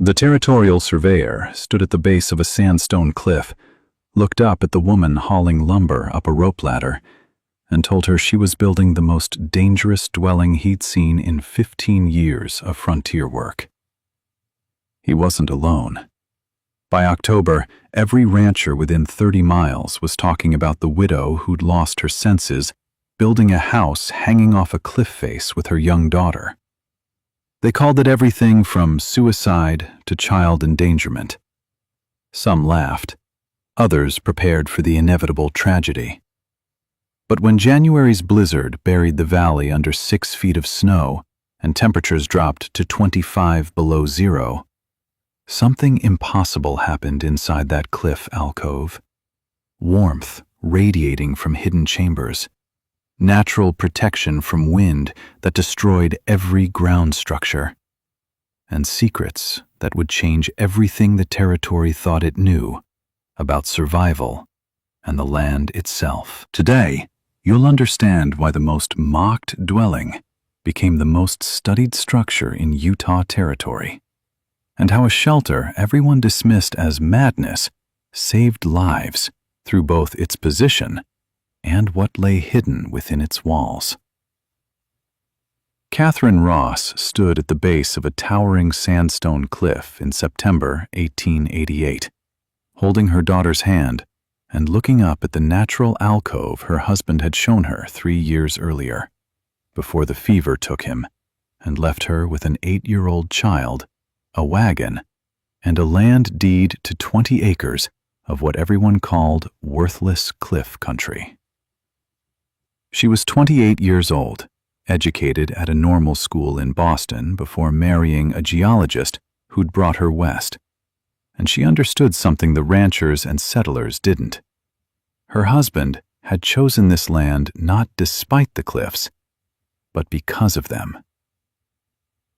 The territorial surveyor stood at the base of a sandstone cliff, looked up at the woman hauling lumber up a rope ladder, and told her she was building the most dangerous dwelling he'd seen in 15 years of frontier work. He wasn't alone. By October, every rancher within 30 miles was talking about the widow who'd lost her senses, building a house hanging off a cliff face with her young daughter. They called it everything from suicide to child endangerment. Some laughed. Others prepared for the inevitable tragedy. But when January's blizzard buried the valley under 6 feet of snow and temperatures dropped to 25 below zero, something impossible happened inside that cliff alcove. Warmth radiating from hidden chambers. Natural protection from wind that destroyed every ground structure. And secrets that would change everything the territory thought it knew about survival and the land itself. Today, you'll understand why the most mocked dwelling became the most studied structure in Utah territory, and how a shelter everyone dismissed as madness saved lives through both its position and what lay hidden within its walls. Catherine Ross stood at the base of a towering sandstone cliff in September 1888, holding her daughter's hand and looking up at the natural alcove her husband had shown her 3 years earlier, before the fever took him and left her with an 8-year-old child, a wagon, and a land deed to 20 acres of what everyone called worthless cliff country. She was 28 years old, educated at a normal school in Boston before marrying a geologist who'd brought her west, and she understood something the ranchers and settlers didn't. Her husband had chosen this land not despite the cliffs, but because of them.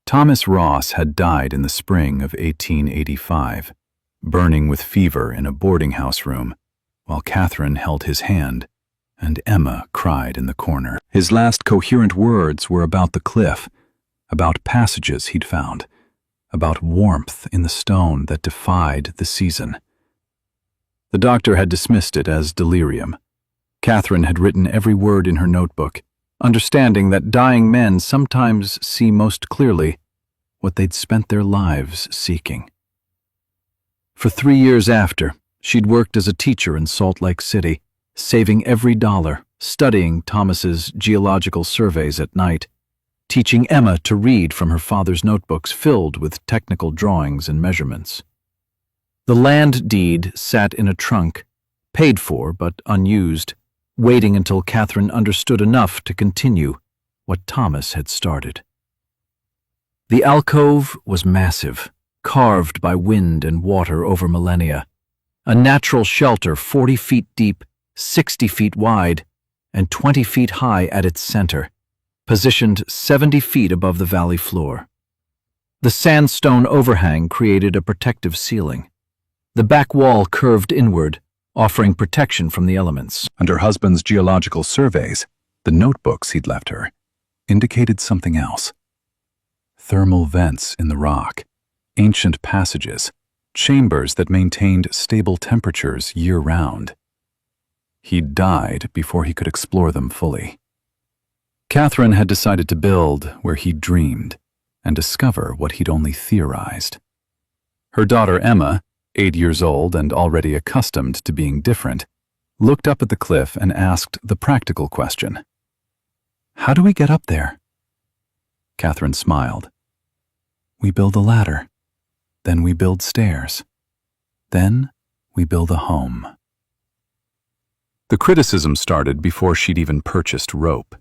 Thomas Ross had died in the spring of 1885, burning with fever in a boarding house room, while Catherine held his hand and Emma cried in the corner. His last coherent words were about the cliff, about passages he'd found, about warmth in the stone that defied the season. The doctor had dismissed it as delirium. Catherine had written every word in her notebook, understanding that dying men sometimes see most clearly what they'd spent their lives seeking. For 3 years after, she'd worked as a teacher in Salt Lake City, saving every dollar, studying Thomas's geological surveys at night, teaching Emma to read from her father's notebooks filled with technical drawings and measurements. The land deed sat in a trunk, paid for but unused, waiting until Catherine understood enough to continue what Thomas had started. The alcove was massive, carved by wind and water over millennia, a natural shelter 40 feet deep, 60 feet wide, and 20 feet high at its center, positioned 70 feet above the valley floor. The sandstone overhang created a protective ceiling. The back wall curved inward, offering protection from the elements. And her husband's geological surveys, the notebooks he'd left her, indicated something else. Thermal vents in the rock, ancient passages, chambers that maintained stable temperatures year-round. He'd died before he could explore them fully. Catherine had decided to build where he'd dreamed and discover what he'd only theorized. Her daughter Emma, 8 years old and already accustomed to being different, looked up at the cliff and asked the practical question. "How do we get up there?" Catherine smiled. "We build a ladder. Then we build stairs. Then we build a home." The criticism started before she'd even purchased rope.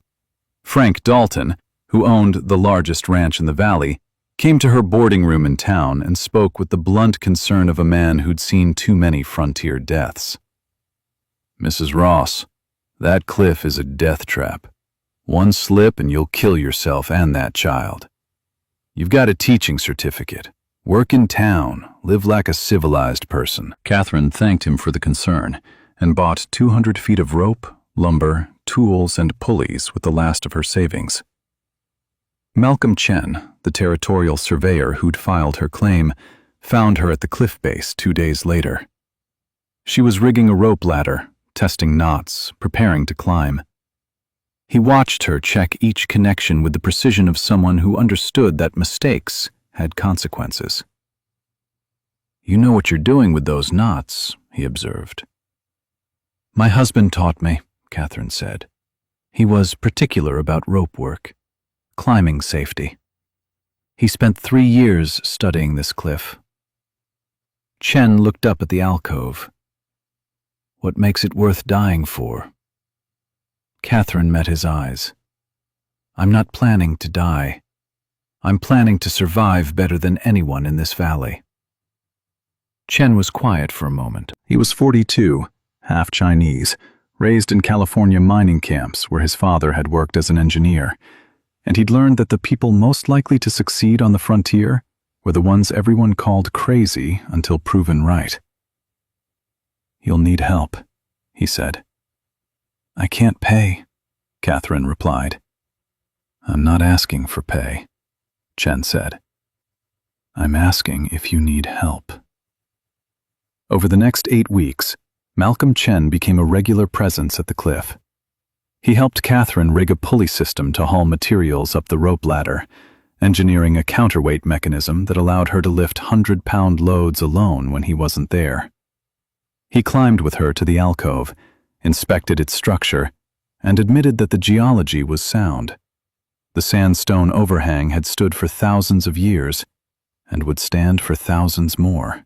Frank Dalton, who owned the largest ranch in the valley, came to her boarding room in town and spoke with the blunt concern of a man who'd seen too many frontier deaths. "Mrs. Ross, that cliff is a death trap. One slip and you'll kill yourself and that child. You've got a teaching certificate. Work in town, live like a civilized person." Catherine thanked him for the concern and bought 200 feet of rope, lumber, tools, and pulleys with the last of her savings. Malcolm Chen, the territorial surveyor who'd filed her claim, found her at the cliff base 2 days later. She was rigging a rope ladder, testing knots, preparing to climb. He watched her check each connection with the precision of someone who understood that mistakes had consequences. "You know what you're doing with those knots," he observed. "My husband taught me," Catherine said. "He was particular about rope work, climbing safety. He spent 3 years studying this cliff." Chen looked up at the alcove. "What makes it worth dying for?" Catherine met his eyes. "I'm not planning to die. I'm planning to survive better than anyone in this valley." Chen was quiet for a moment. He was 42, half Chinese, raised in California mining camps where his father had worked as an engineer, and he'd learned that the people most likely to succeed on the frontier were the ones everyone called crazy until proven right. "You'll need help," he said. "I can't pay," Catherine replied. "I'm not asking for pay," Chen said. "I'm asking if you need help." Over the next 8 weeks, Malcolm Chen became a regular presence at the cliff. He helped Catherine rig a pulley system to haul materials up the rope ladder, engineering a counterweight mechanism that allowed her to lift 100-pound loads alone when he wasn't there. He climbed with her to the alcove, inspected its structure, and admitted that the geology was sound. The sandstone overhang had stood for thousands of years and would stand for thousands more.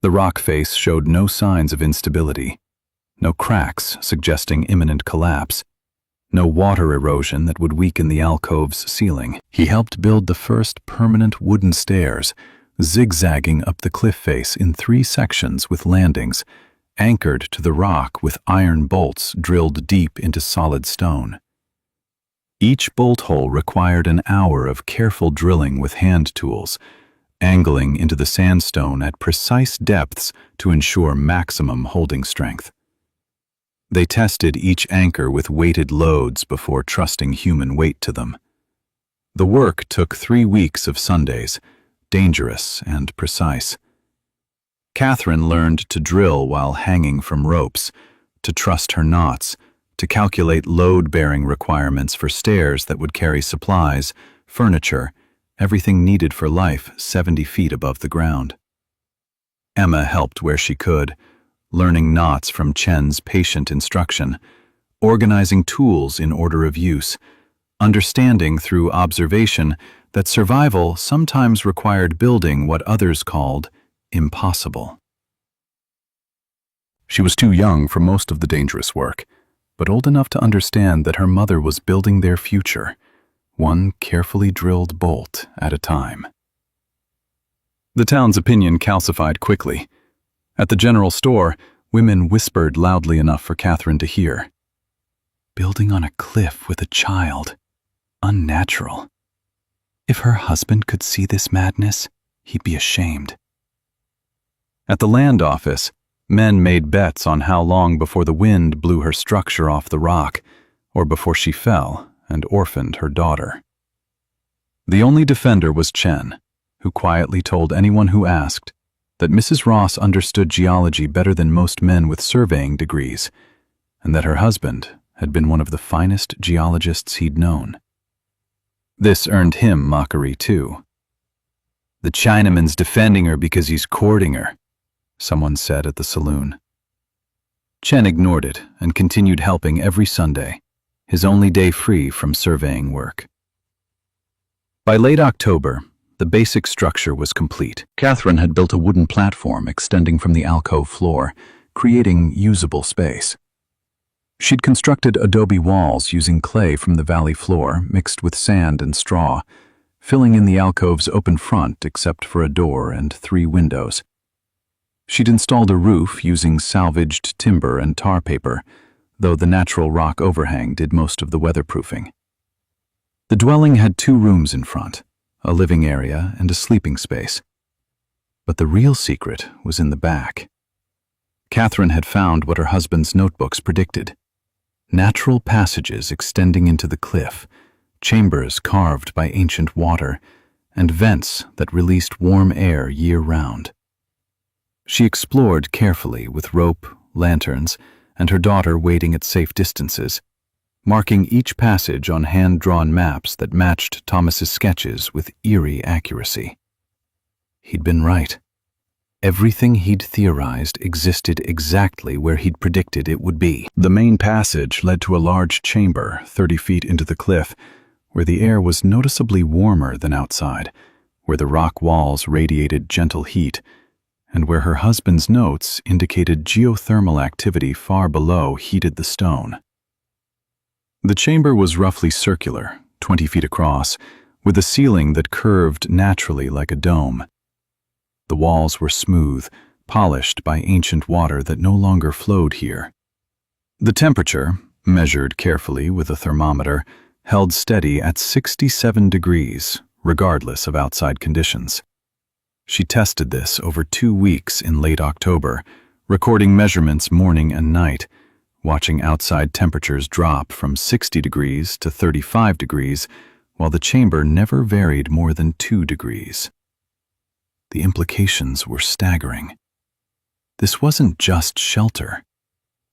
The rock face showed no signs of instability, no cracks suggesting imminent collapse, no water erosion that would weaken the alcove's ceiling. He helped build the first permanent wooden stairs, zigzagging up the cliff face in 3 sections with landings, anchored to the rock with iron bolts drilled deep into solid stone. Each bolt hole required an hour of careful drilling with hand tools, angling into the sandstone at precise depths to ensure maximum holding strength. They tested each anchor with weighted loads before trusting human weight to them. The work took 3 weeks of Sundays, dangerous and precise. Catherine learned to drill while hanging from ropes, to trust her knots, to calculate load-bearing requirements for stairs that would carry supplies, furniture, everything needed for life 70 feet above the ground. Emma helped where she could, learning knots from Chen's patient instruction, organizing tools in order of use, understanding through observation that survival sometimes required building what others called impossible. She was too young for most of the dangerous work, but old enough to understand that her mother was building their future, one carefully drilled bolt at a time. The town's opinion calcified quickly. At the general store, women whispered loudly enough for Catherine to hear. "Building on a cliff with a child. Unnatural. If her husband could see this madness, he'd be ashamed." At the land office, men made bets on how long before the wind blew her structure off the rock, or before she fell and orphaned her daughter. The only defender was Chen, who quietly told anyone who asked that Mrs. Ross understood geology better than most men with surveying degrees, and that her husband had been one of the finest geologists he'd known. This earned him mockery too. "The Chinaman's defending her because he's courting her," someone said at the saloon. Chen ignored it and continued helping every Sunday, his only day free from surveying work. By late October, the basic structure was complete. Catherine had built a wooden platform extending from the alcove floor, creating usable space. She'd constructed adobe walls using clay from the valley floor mixed with sand and straw, filling in the alcove's open front except for a door and 3 windows. She'd installed a roof using salvaged timber and tar paper, though the natural rock overhang did most of the weatherproofing. The dwelling had 2 rooms in front, a living area and a sleeping space. But the real secret was in the back. Catherine had found what her husband's notebooks predicted: natural passages extending into the cliff, chambers carved by ancient water, and vents that released warm air year-round. She explored carefully with rope, lanterns, and her daughter waiting at safe distances, marking each passage on hand-drawn maps that matched Thomas's sketches with eerie accuracy. He'd been right. Everything he'd theorized existed exactly where he'd predicted it would be. The main passage led to a large chamber 30 feet into the cliff, where the air was noticeably warmer than outside, where the rock walls radiated gentle heat, and where her husband's notes indicated geothermal activity far below heated the stone. The chamber was roughly circular, 20 feet across, with a ceiling that curved naturally like a dome. The walls were smooth, polished by ancient water that no longer flowed here. The temperature, measured carefully with a thermometer, held steady at 67 degrees, regardless of outside conditions. She tested this over 2 weeks in late October, recording measurements morning and night, watching outside temperatures drop from 60 degrees to 35 degrees, while the chamber never varied more than 2 degrees. The implications were staggering. This wasn't just shelter.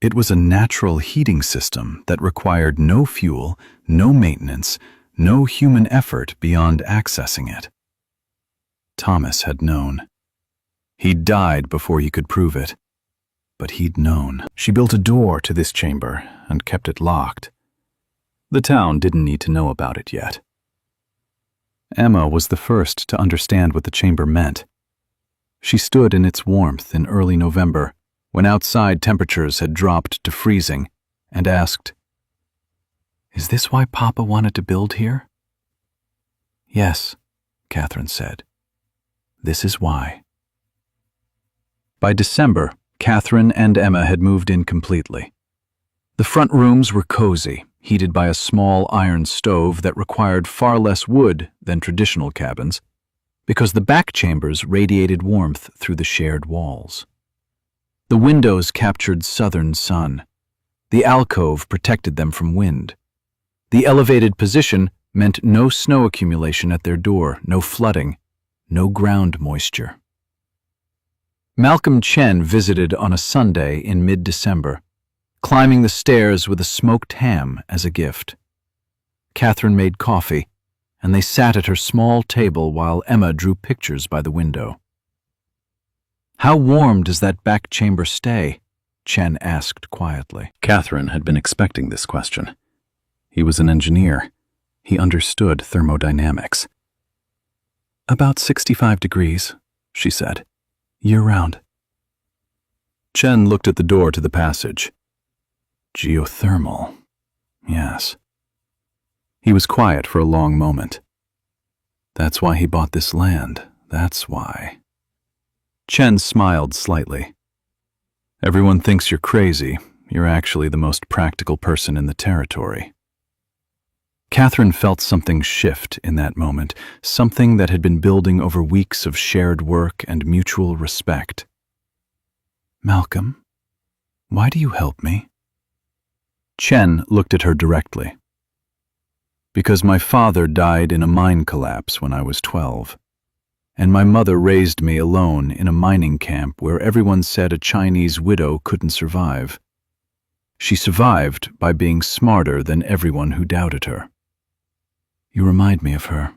It was a natural heating system that required no fuel, no maintenance, no human effort beyond accessing it. Thomas had known. He'd died before he could prove it, but he'd known. She built a door to this chamber and kept it locked. The town didn't need to know about it yet. Emma was the first to understand what the chamber meant. She stood in its warmth in early November, when outside temperatures had dropped to freezing, and asked, "Is this why Papa wanted to build here?" "Yes," Catherine said. "This is why." By December, Catherine and Emma had moved in completely. The front rooms were cozy, heated by a small iron stove that required far less wood than traditional cabins, because the back chambers radiated warmth through the shared walls. The windows captured southern sun. The alcove protected them from wind. The elevated position meant no snow accumulation at their door, no flooding, no ground moisture. Malcolm Chen visited on a Sunday in mid-December, climbing the stairs with a smoked ham as a gift. Catherine made coffee, and they sat at her small table while Emma drew pictures by the window. "How warm does that back chamber stay?" Chen asked quietly. Catherine had been expecting this question. He was an engineer. He understood thermodynamics. "About 65 degrees, she said, year-round." Chen looked at the door to the passage. Geothermal. Yes. He was quiet for a long moment. That's why he bought this land. That's why. Chen smiled slightly. "Everyone thinks you're crazy. You're actually the most practical person in the territory." Catherine felt something shift in that moment, something that had been building over weeks of shared work and mutual respect. "Malcolm, why do you help me?" Chen looked at her directly. "Because my father died in a mine collapse when I was 12, and my mother raised me alone in a mining camp where everyone said a Chinese widow couldn't survive. She survived by being smarter than everyone who doubted her. You remind me of her.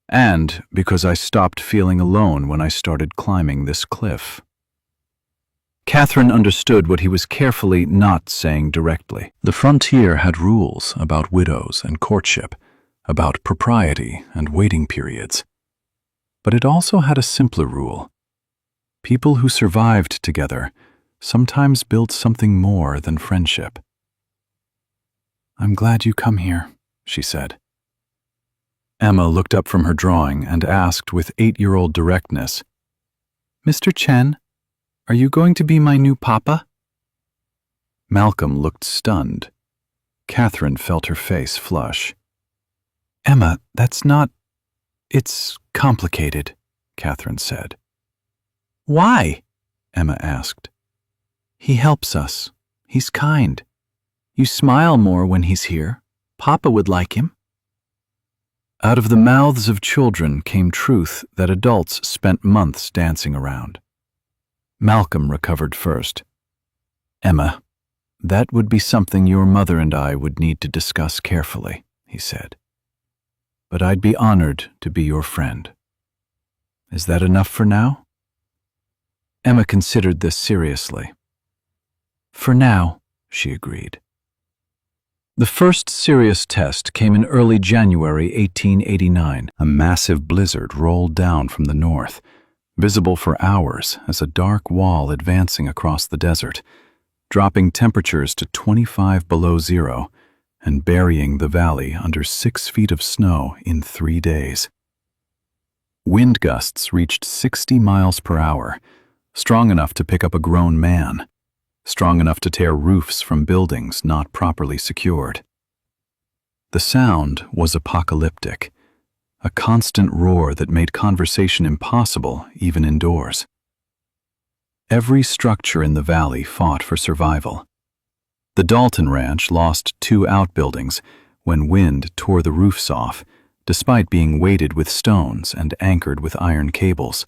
And because I stopped feeling alone when I started climbing this cliff." Catherine understood what he was carefully not saying directly. The frontier had rules about widows and courtship, about propriety and waiting periods. But it also had a simpler rule. People who survived together sometimes built something more than friendship. "I'm glad you come here," she said. Emma looked up from her drawing and asked with 8-year-old directness, "Mr. Chen, are you going to be my new papa?" Malcolm looked stunned. Catherine felt her face flush. "Emma, that's not... It's complicated," Catherine said. "Why?" Emma asked. "He helps us. He's kind. You smile more when he's here. Papa would like him." Out of the mouths of children came truth that adults spent months dancing around. Malcolm recovered first. "Emma, that would be something your mother and I would need to discuss carefully," he said. "But I'd be honored to be your friend. Is that enough for now?" Emma considered this seriously. "For now," she agreed. The first serious test came in early January 1889. A massive blizzard rolled down from the north, visible for hours as a dark wall advancing across the desert, dropping temperatures to 25 below zero and burying the valley under 6 feet of snow in 3 days. Wind gusts reached 60 miles per hour, strong enough to pick up a grown man, strong enough to tear roofs from buildings not properly secured. The sound was apocalyptic, a constant roar that made conversation impossible even indoors. Every structure in the valley fought for survival. The Dalton Ranch lost 2 outbuildings when wind tore the roofs off, despite being weighted with stones and anchored with iron cables.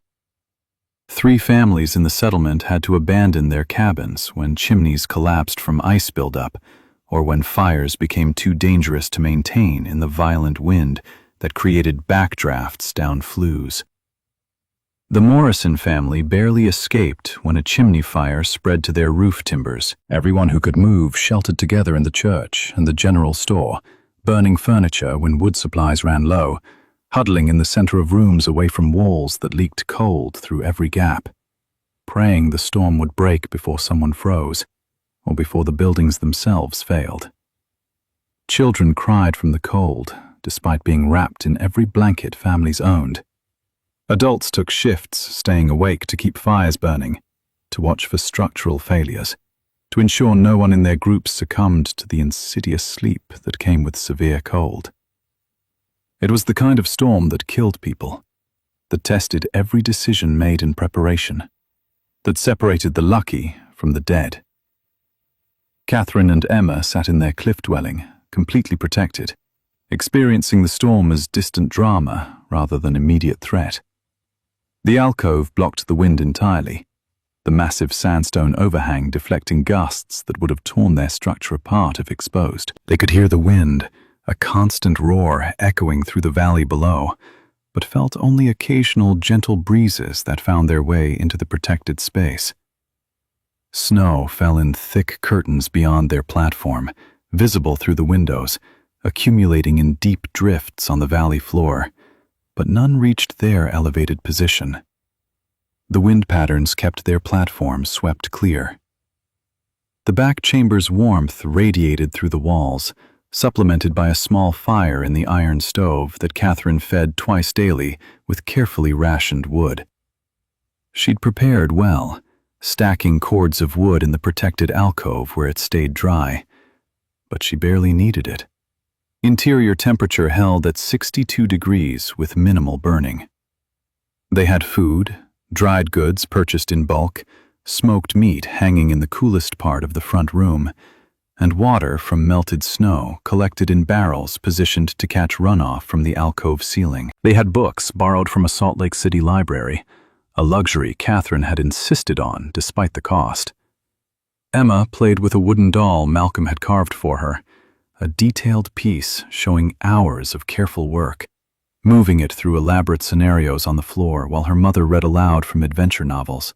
3 families in the settlement had to abandon their cabins when chimneys collapsed from ice buildup, or when fires became too dangerous to maintain in the violent wind that created backdrafts down flues. The Morrison family barely escaped when a chimney fire spread to their roof timbers. Everyone who could move sheltered together in the church and the general store, burning furniture when wood supplies ran low, huddling in the center of rooms away from walls that leaked cold through every gap, praying the storm would break before someone froze, or before the buildings themselves failed. Children cried from the cold, despite being wrapped in every blanket families owned. Adults took shifts, staying awake to keep fires burning, to watch for structural failures, to ensure no one in their groups succumbed to the insidious sleep that came with severe cold. It was the kind of storm that killed people, that tested every decision made in preparation, that separated the lucky from the dead. Catherine and Emma sat in their cliff dwelling, completely protected, experiencing the storm as distant drama rather than immediate threat. The alcove blocked the wind entirely, the massive sandstone overhang deflecting gusts that would have torn their structure apart if exposed. They could hear the wind, a constant roar echoing through the valley below, but felt only occasional gentle breezes that found their way into the protected space. Snow fell in thick curtains beyond their platform, visible through the windows, accumulating in deep drifts on the valley floor, but none reached their elevated position. The wind patterns kept their platform swept clear. The back chamber's warmth radiated through the walls, supplemented by a small fire in the iron stove that Catherine fed twice daily with carefully rationed wood. She'd prepared well, stacking cords of wood in the protected alcove where it stayed dry, but she barely needed it. Interior temperature held at 62 degrees with minimal burning. They had food, dried goods purchased in bulk, smoked meat hanging in the coolest part of the front room, and water from melted snow collected in barrels positioned to catch runoff from the alcove ceiling. They had books borrowed from a Salt Lake City library, a luxury Catherine had insisted on despite the cost. Emma played with a wooden doll Malcolm had carved for her, a detailed piece showing hours of careful work, moving it through elaborate scenarios on the floor while her mother read aloud from adventure novels.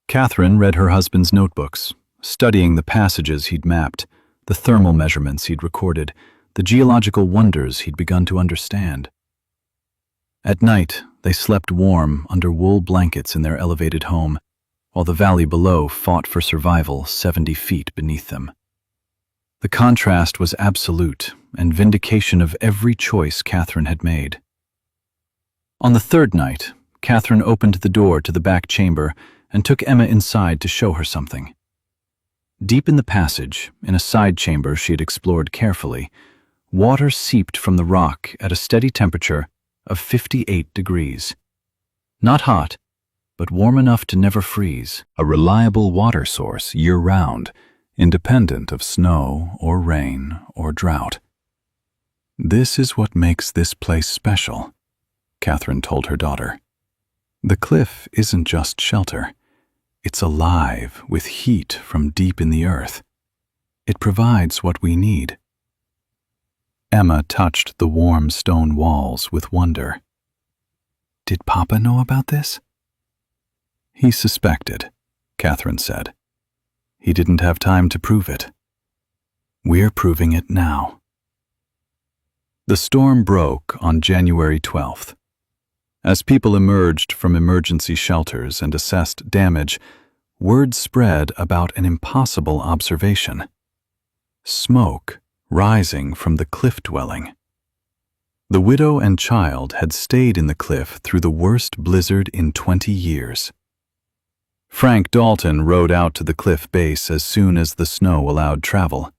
Catherine read her husband's notebooks, studying the passages he'd mapped, the thermal measurements he'd recorded, the geological wonders he'd begun to understand. At night, they slept warm under wool blankets in their elevated home, while the valley below fought for survival 70 feet beneath them. The contrast was absolute and vindication of every choice Catherine had made. On the 3rd night, Catherine opened the door to the back chamber and took Emma inside to show her something. Deep in the passage, in a side chamber she had explored carefully, water seeped from the rock at a steady temperature of 58 degrees. Not hot, but warm enough to never freeze. A reliable water source year-round, independent of snow or rain or drought. "This is what makes this place special," Catherine told her daughter. "The cliff isn't just shelter. It's alive with heat from deep in the earth. It provides what we need." Emma touched the warm stone walls with wonder. "Did Papa know about this?" "He suspected," Catherine said. "He didn't have time to prove it. We're proving it now." The storm broke on January 12th. As people emerged from emergency shelters and assessed damage, word spread about an impossible observation: smoke rising from the cliff dwelling. The widow and child had stayed in the cliff through the worst blizzard in 20 years. Frank Dalton rode out to the cliff base as soon as the snow allowed travel.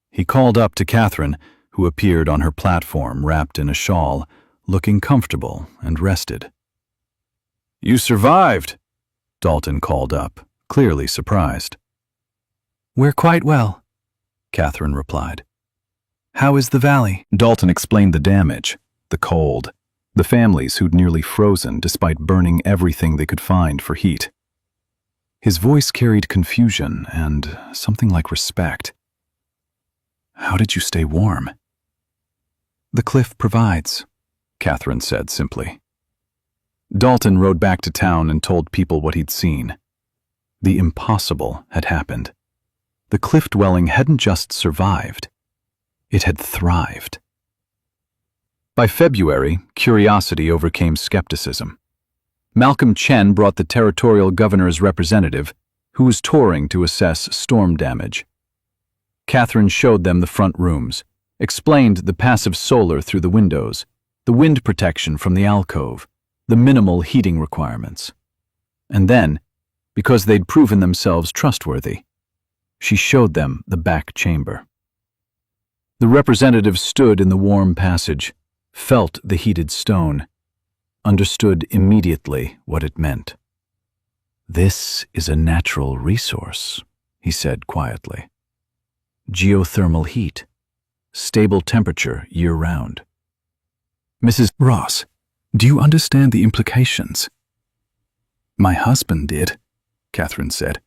He called up to Catherine, who appeared on her platform wrapped in a shawl, looking comfortable and rested. "You survived," Dalton called up, clearly surprised. "We're quite well," Catherine replied. "How is the valley?" Dalton explained the damage, the cold, the families who'd nearly frozen despite burning everything they could find for heat. His voice carried confusion and something like respect. "How did you stay warm?" "The cliff provides," Catherine said simply. Dalton rode back to town and told people what he'd seen. The impossible had happened. The cliff dwelling hadn't just survived, it had thrived. By February, curiosity overcame skepticism. Malcolm Chen brought the territorial governor's representative, who was touring to assess storm damage. Catherine showed them the front rooms, explained the passive solar through the windows, the wind protection from the alcove, the minimal heating requirements. And then, because they'd proven themselves trustworthy, she showed them the back chamber. The representative stood in the warm passage, felt the heated stone, understood immediately what it meant. "This is a natural resource," he said quietly. "Geothermal heat, stable temperature year-round." "Mrs. Ross, do you understand the implications?" "My husband did," Catherine said.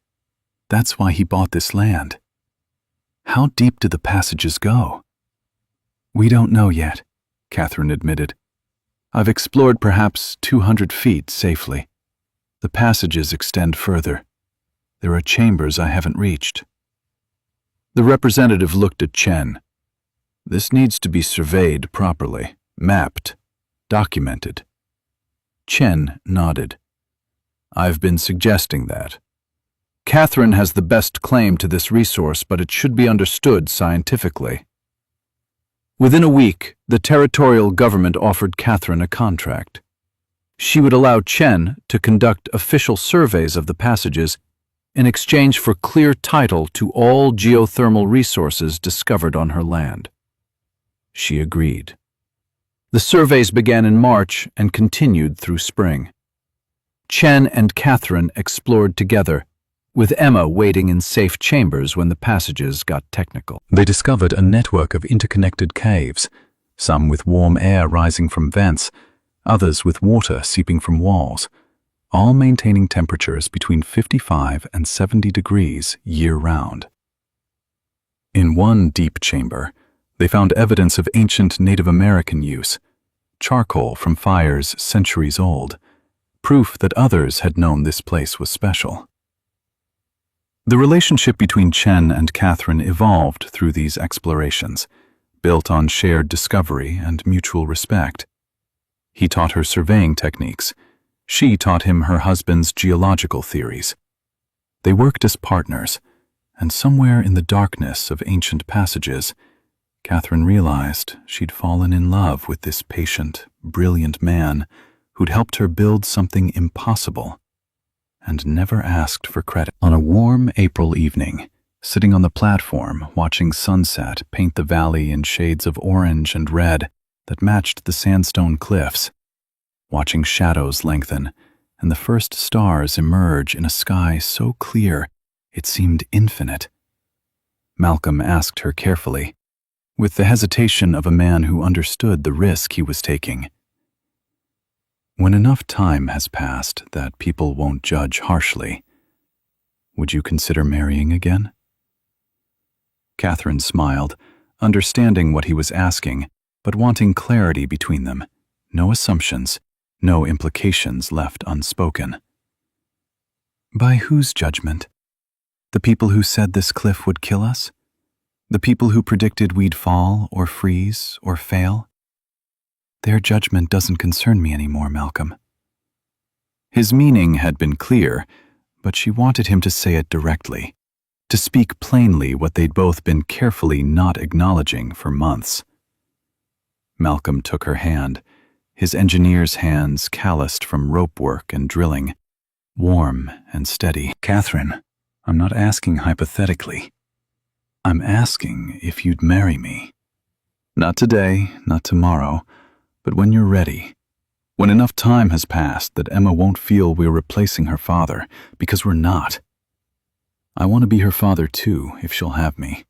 "That's why he bought this land." "How deep do the passages go?" "We don't know yet," Catherine admitted. "I've explored perhaps 200 feet safely. The passages extend further. There are chambers I haven't reached." The representative looked at Chen. "This needs to be surveyed properly, mapped, documented." Chen nodded. "I've been suggesting that. Catherine has the best claim to this resource, but it should be understood scientifically." Within a week, the territorial government offered Catherine a contract. She would allow Chen to conduct official surveys of the passages in exchange for clear title to all geothermal resources discovered on her land. She agreed. The surveys began in March and continued through spring. Chen and Catherine explored together, with Emma waiting in safe chambers when the passages got technical. They discovered a network of interconnected caves, some with warm air rising from vents, others with water seeping from walls, all maintaining temperatures between 55 and 70 degrees year-round. In one deep chamber, they found evidence of ancient Native American use, charcoal from fires centuries old, proof that others had known this place was special. The relationship between Chen and Catherine evolved through these explorations, built on shared discovery and mutual respect. He taught her surveying techniques. She taught him her husband's geological theories. They worked as partners, and somewhere in the darkness of ancient passages, Catherine realized she'd fallen in love with this patient, brilliant man who'd helped her build something impossible and never asked for credit. On a warm April evening, sitting on the platform watching sunset paint the valley in shades of orange and red that matched the sandstone cliffs, watching shadows lengthen and the first stars emerge in a sky so clear it seemed infinite, Malcolm asked her carefully, with the hesitation of a man who understood the risk he was taking. When enough time has passed that people won't judge harshly, would you consider marrying again? Catherine smiled, understanding what he was asking, but wanting clarity between them. No assumptions, no implications left unspoken. By whose judgment? The people who said this cliff would kill us? The people who predicted we'd fall or freeze or fail? Their judgment doesn't concern me anymore, Malcolm. His meaning had been clear, but she wanted him to say it directly, to speak plainly what they'd both been carefully not acknowledging for months. Malcolm took her hand, his engineer's hands calloused from rope work and drilling, warm and steady. Catherine, I'm not asking hypothetically. I'm asking if you'd marry me. Not today, not tomorrow, but when you're ready. When enough time has passed that Emma won't feel we're replacing her father, because we're not. I want to be her father too, if she'll have me.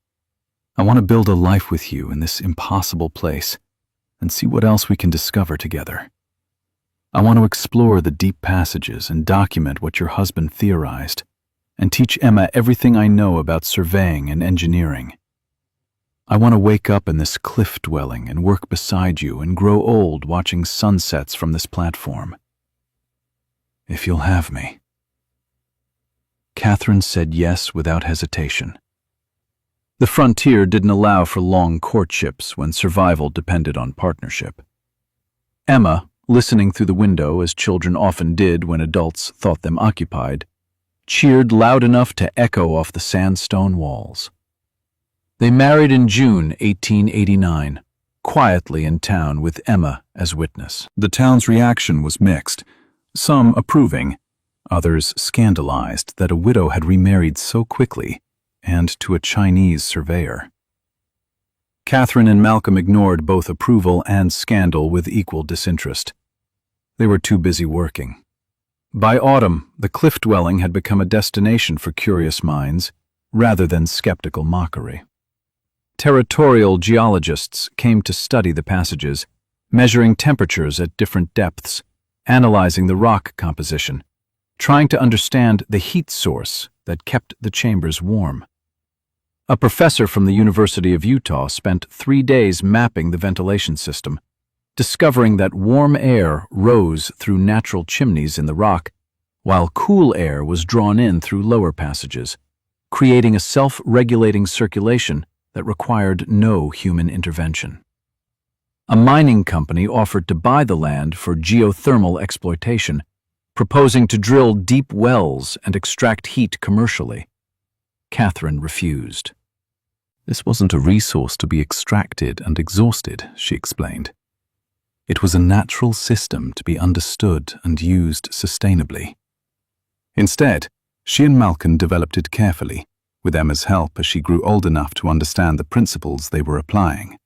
I want to build a life with you in this impossible place, and see what else we can discover together. I want to explore the deep passages and document what your husband theorized, and teach Emma everything I know about surveying and engineering. I want to wake up in this cliff dwelling and work beside you and grow old watching sunsets from this platform. If you'll have me. Catherine said yes without hesitation. The frontier didn't allow for long courtships when survival depended on partnership. Emma, listening through the window as children often did when adults thought them occupied, cheered loud enough to echo off the sandstone walls. They married in June 1889, quietly in town with Emma as witness. The town's reaction was mixed, some approving, others scandalized that a widow had remarried so quickly and to a Chinese surveyor. Catherine and Malcolm ignored both approval and scandal with equal disinterest. They were too busy working. By autumn, the cliff dwelling had become a destination for curious minds rather than skeptical mockery. Territorial geologists came to study the passages, measuring temperatures at different depths, analyzing the rock composition, trying to understand the heat source that kept the chambers warm. A professor from the University of Utah spent 3 days mapping the ventilation system, discovering that warm air rose through natural chimneys in the rock, while cool air was drawn in through lower passages, creating a self-regulating circulation that required no human intervention. A mining company offered to buy the land for geothermal exploitation, proposing to drill deep wells and extract heat commercially. Catherine refused. This wasn't a resource to be extracted and exhausted, she explained. It was a natural system to be understood and used sustainably. Instead, she and Malcolm developed it carefully, with Emma's help as she grew old enough to understand the principles they were applying.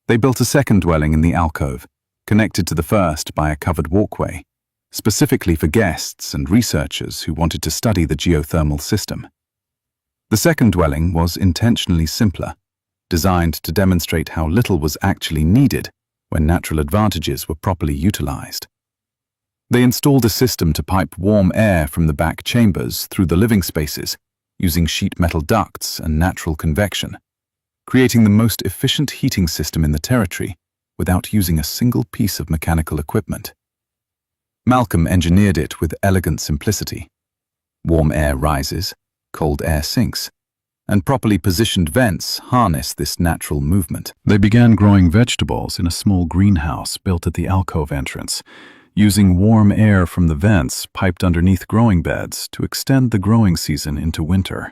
They built a second dwelling in the alcove, connected to the first by a covered walkway, specifically for guests and researchers who wanted to study the geothermal system. The second dwelling was intentionally simpler, designed to demonstrate how little was actually needed when natural advantages were properly utilized. They installed a system to pipe warm air from the back chambers through the living spaces, using sheet metal ducts and natural convection, creating the most efficient heating system in the territory without using a single piece of mechanical equipment. Malcolm engineered it with elegant simplicity. Warm air rises, cold air sinks, and properly positioned vents harness this natural movement. They began growing vegetables in a small greenhouse built at the alcove entrance, using warm air from the vents piped underneath growing beds to extend the growing season into winter.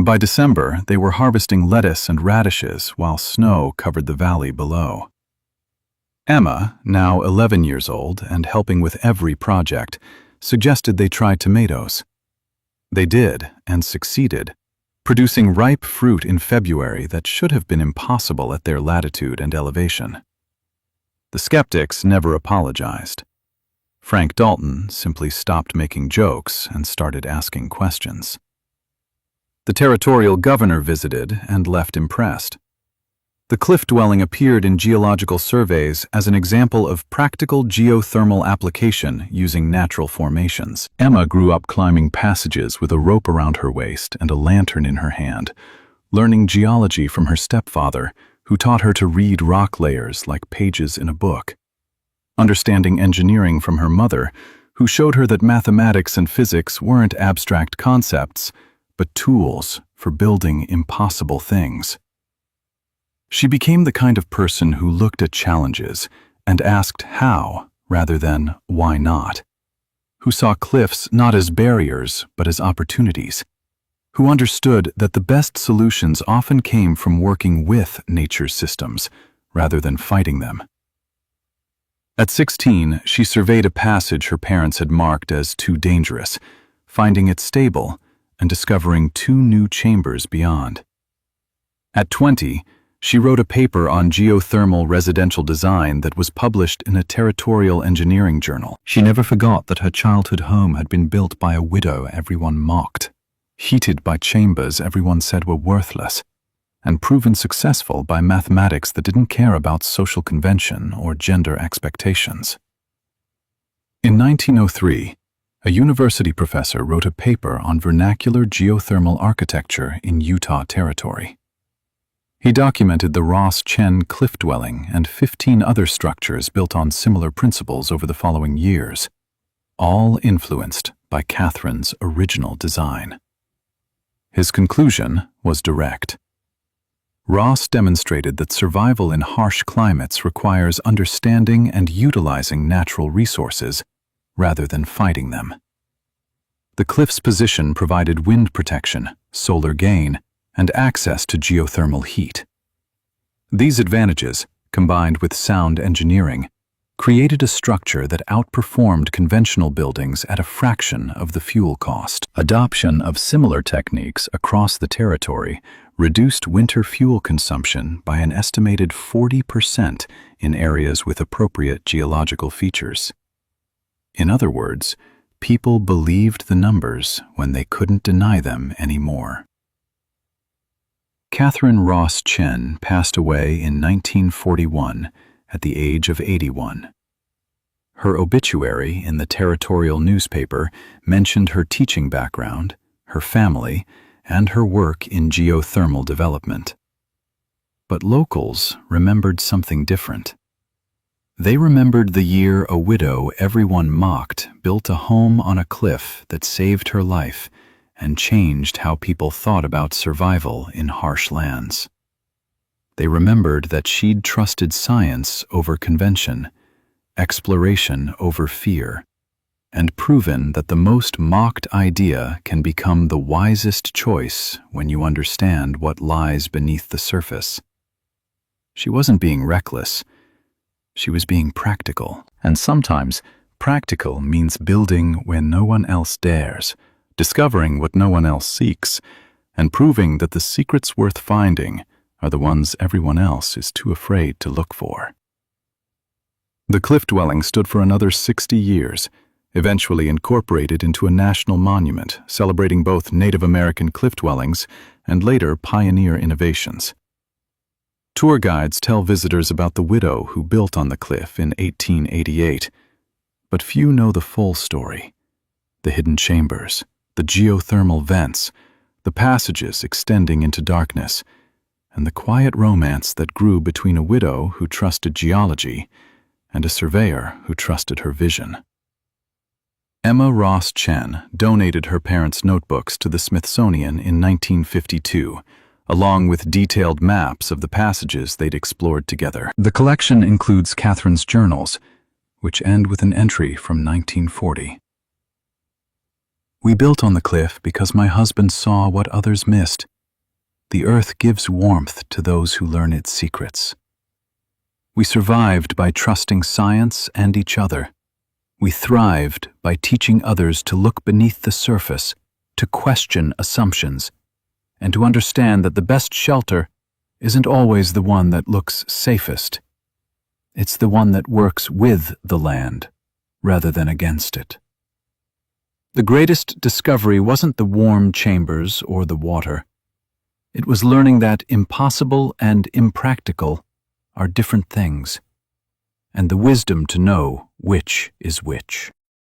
By December, they were harvesting lettuce and radishes while snow covered the valley below. Emma, now 11 years old and helping with every project, suggested they try tomatoes. They did, and succeeded, producing ripe fruit in February that should have been impossible at their latitude and elevation. The skeptics never apologized. Frank Dalton simply stopped making jokes and started asking questions. The territorial governor visited and left impressed. The cliff dwelling appeared in geological surveys as an example of practical geothermal application using natural formations. Emma grew up climbing passages with a rope around her waist and a lantern in her hand, learning geology from her stepfather, who taught her to read rock layers like pages in a book. Understanding engineering from her mother, who showed her that mathematics and physics weren't abstract concepts, but tools for building impossible things. She became the kind of person who looked at challenges and asked how rather than why not, who saw cliffs not as barriers but as opportunities, who understood that the best solutions often came from working with nature's systems rather than fighting them. At 16, she surveyed a passage her parents had marked as too dangerous, finding it stable and discovering 2 new chambers beyond. At 20, she wrote a paper on geothermal residential design that was published in a territorial engineering journal. She never forgot that her childhood home had been built by a widow everyone mocked, heated by chambers everyone said were worthless, and proven successful by mathematics that didn't care about social convention or gender expectations. In 1903, a university professor wrote a paper on vernacular geothermal architecture in Utah Territory. He documented the Ross Chen cliff dwelling and 15 other structures built on similar principles over the following years, all influenced by Catherine's original design. His conclusion was direct. Ross demonstrated that survival in harsh climates requires understanding and utilizing natural resources rather than fighting them. The cliff's position provided wind protection, solar gain, and access to geothermal heat. These advantages, combined with sound engineering, created a structure that outperformed conventional buildings at a fraction of the fuel cost. Adoption of similar techniques across the territory reduced winter fuel consumption by an estimated 40% in areas with appropriate geological features. In other words, people believed the numbers when they couldn't deny them anymore. Catherine Ross Chen passed away in 1941 at the age of 81. Her obituary in the territorial newspaper mentioned her teaching background, her family, and her work in geothermal development. But locals remembered something different. They remembered the year a widow everyone mocked built a home on a cliff that saved her life and changed how people thought about survival in harsh lands. They remembered that she'd trusted science over convention, exploration over fear, and proven that the most mocked idea can become the wisest choice when you understand what lies beneath the surface. She wasn't being reckless. She was being practical. And sometimes, practical means building when no one else dares, discovering what no one else seeks, and proving that the secrets worth finding are the ones everyone else is too afraid to look for. The cliff dwelling stood for another 60 years, eventually incorporated into a national monument celebrating both Native American cliff dwellings and later pioneer innovations. Tour guides tell visitors about the widow who built on the cliff in 1888, but few know the full story. The hidden chambers, the geothermal vents, the passages extending into darkness, and the quiet romance that grew between a widow who trusted geology and a surveyor who trusted her vision. Emma Ross Chen donated her parents' notebooks to the Smithsonian in 1952, along with detailed maps of the passages they'd explored together. The collection includes Catherine's journals, which end with an entry from 1940. We built on the cliff because my husband saw what others missed. The earth gives warmth to those who learn its secrets. We survived by trusting science and each other. We thrived by teaching others to look beneath the surface, to question assumptions, and to understand that the best shelter isn't always the one that looks safest. It's the one that works with the land rather than against it. The greatest discovery wasn't the warm chambers or the water. It was learning that impossible and impractical are different things, and the wisdom to know which is which.